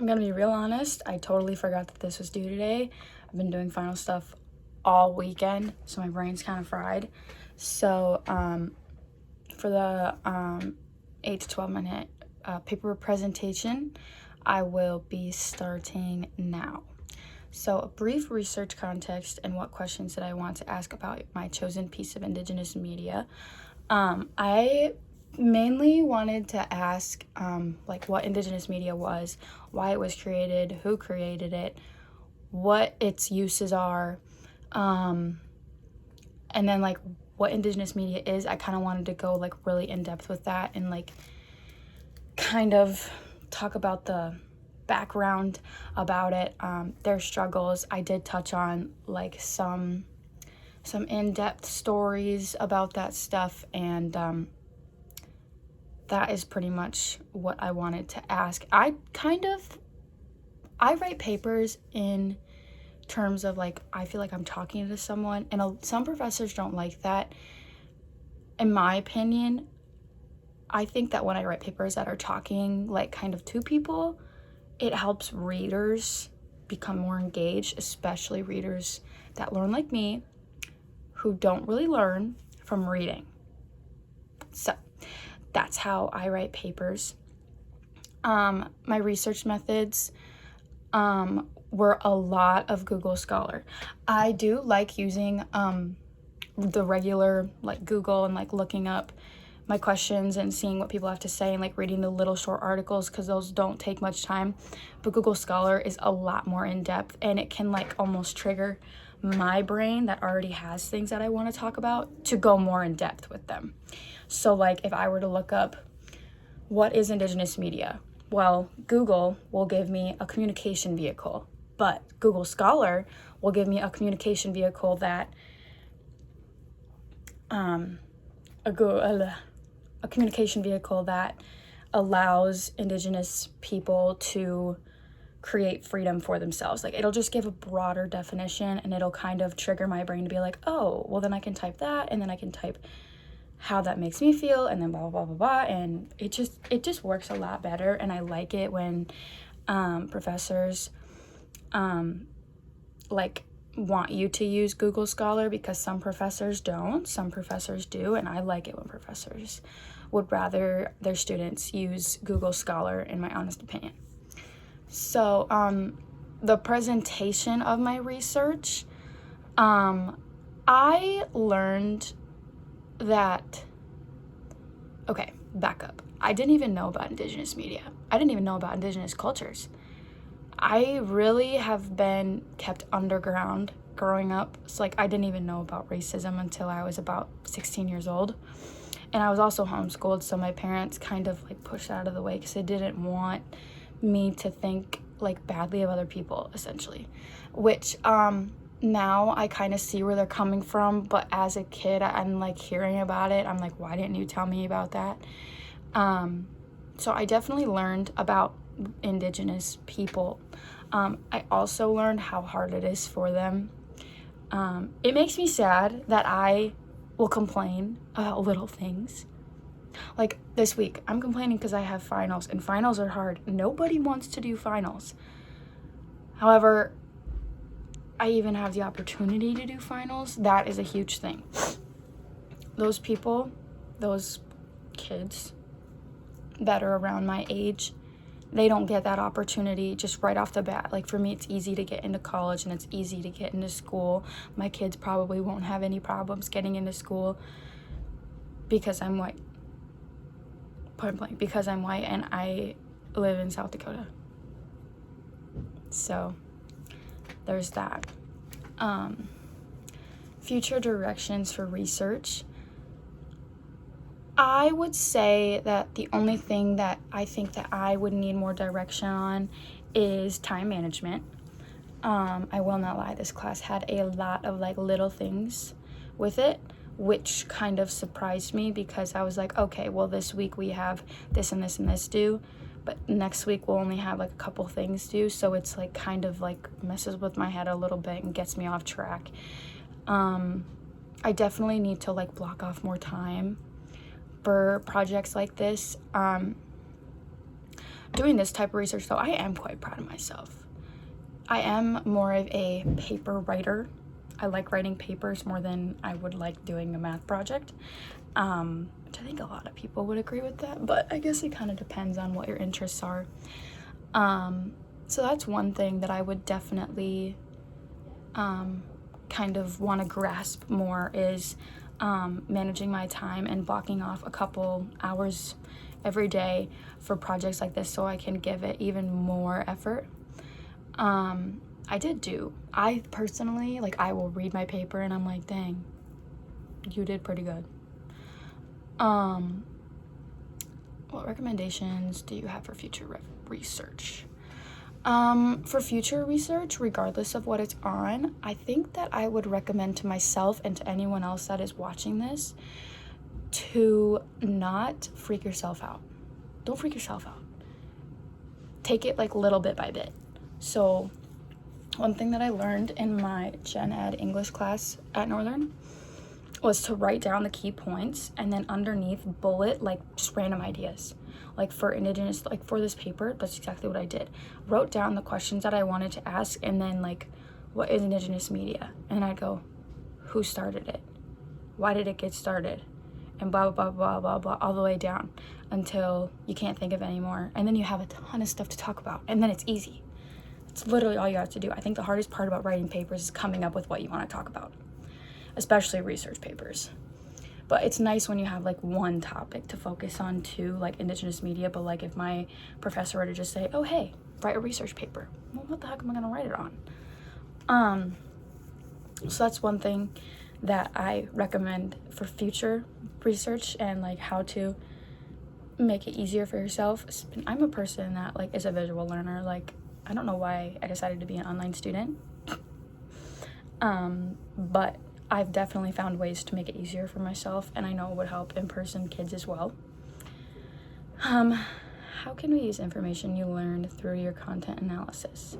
I'm gonna be real honest, I totally forgot that this was due today. I've been doing final stuff all weekend, so my brain's kind of fried. So for the 8 to 12 minute paper presentation, I will be starting now. So a brief research context and what questions did I want to ask about my chosen piece of Indigenous media. I mainly wanted to ask like what Indigenous media was, why it was created, who created it, what its uses are, and then like what Indigenous media is. I kind of wanted to go like really in depth with that and like kind of talk about the background about it, their struggles. I did touch on like some in-depth stories about that stuff, and that is pretty much what I wanted to ask. I write papers in terms of like I feel like I'm talking to someone, and some professors don't like that. In my opinion, I think that when I write papers that are talking like kind of to people, it helps readers become more engaged, especially readers that learn like me, who don't really learn from reading. So that's how I write papers. My research methods were a lot of Google Scholar. I do like using the regular like Google and like looking up my questions and seeing what people have to say and like reading the little short articles, because those don't take much time. But Google Scholar is a lot more in depth, and it can like almost trigger my brain that already has things that I want to talk about to go more in depth with them. So like if I were to look up what is Indigenous media, well, Google will give me a communication vehicle, but Google Scholar will give me a communication vehicle that a communication vehicle that allows Indigenous people to create freedom for themselves. Like it'll just give a broader definition, and it'll kind of trigger my brain to be like, oh, well then I can type that, and then I can type how that makes me feel, and then blah blah blah blah blah, and it just works a lot better. And I like it when professors like want you to use Google Scholar, because some professors don't, some professors do, and I like it when professors would rather their students use Google Scholar, in my honest opinion. So the presentation of my research, I learned that, okay, back up. I didn't even know about Indigenous media. I didn't even know about Indigenous cultures. I really have been kept underground growing up. So like I didn't even know about racism until I was about 16 years old. And I was also homeschooled, so my parents kind of like pushed out of the way because they didn't want me to think like badly of other people, essentially. Which now I kind of see where they're coming from, but as a kid I'm like hearing about it, I'm like, why didn't you tell me about that? So I definitely learned about Indigenous people. I also learned how hard it is for them. It makes me sad that I will complain about little things. Like this week, I'm complaining because I have finals, and finals are hard. Nobody wants to do finals. However, I even have the opportunity to do finals. That is a huge thing. Those people, those kids that are around my age, they don't get that opportunity just right off the bat. Like for me, it's easy to get into college and it's easy to get into school. My kids probably won't have any problems getting into school because I'm white. Point blank, because I'm white and I live in South Dakota. So there's that. Future directions for research. I would say that the only thing that I think that I would need more direction on is time management. I will not lie, this class had a lot of like little things with it, which kind of surprised me, because I was like, okay, well this week we have this and this and this due, but next week we'll only have like a couple things due, so it's like kind of like messes with my head a little bit and gets me off track. I definitely need to like block off more time for projects like this. doing this type of research, though, I am quite proud of myself. I am more of a paper writer. I like writing papers more than I would like doing a math project, which I think a lot of people would agree with that, but I guess it kind of depends on what your interests are. So that's one thing that I would definitely kind of want to grasp more is managing my time and blocking off a couple hours every day for projects like this so I can give it even more effort. I personally, like, I will read my paper and I'm like, dang, you did pretty good. What recommendations do you have for future research? For future research, regardless of what it's on, I think that I would recommend to myself and to anyone else that is watching this to not freak yourself out. Don't freak yourself out. Take it like little bit by bit. So one thing that I learned in my Gen Ed English class at Northern was to write down the key points and then underneath bullet like just random ideas. Like for Indigenous, like for this paper, that's exactly what I did. Wrote down the questions that I wanted to ask and then like, what is Indigenous media? And I'd go, who started it? Why did it get started? And blah, blah, blah, blah, blah, all the way down until you can't think of any more. And then you have a ton of stuff to talk about and then it's easy. It's literally all you have to do. I think the hardest part about writing papers is coming up with what you want to talk about, especially research papers. But it's nice when you have like one topic to focus on too, like Indigenous media. But like if my professor were to just say, oh, hey, write a research paper. Well, what the heck am I going to write it on? So that's one thing that I recommend for future research and like how to make it easier for yourself. I'm a person that like is a visual learner. Like, I don't know why I decided to be an online student. But I've definitely found ways to make it easier for myself, and I know it would help in-person kids as well. How can we use information you learned through your content analysis?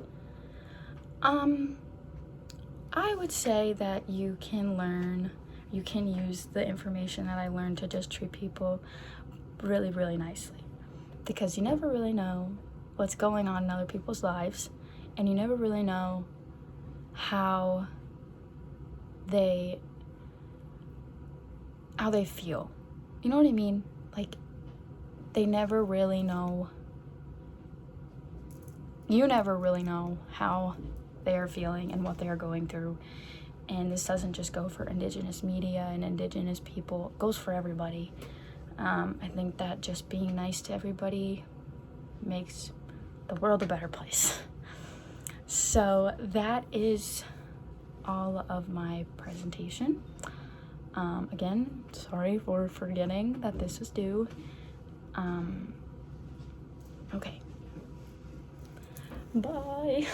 I would say that you can use the information that I learned to just treat people really, really nicely, because you never really know what's going on in other people's lives, and you never really know how they feel. You know what I mean? Like, you never really know how they are feeling and what they are going through. And this doesn't just go for Indigenous media and Indigenous people, it goes for everybody. I think that just being nice to everybody makes the world a better place. So that is all of my presentation. Again, sorry for forgetting that this is due. Okay. Bye.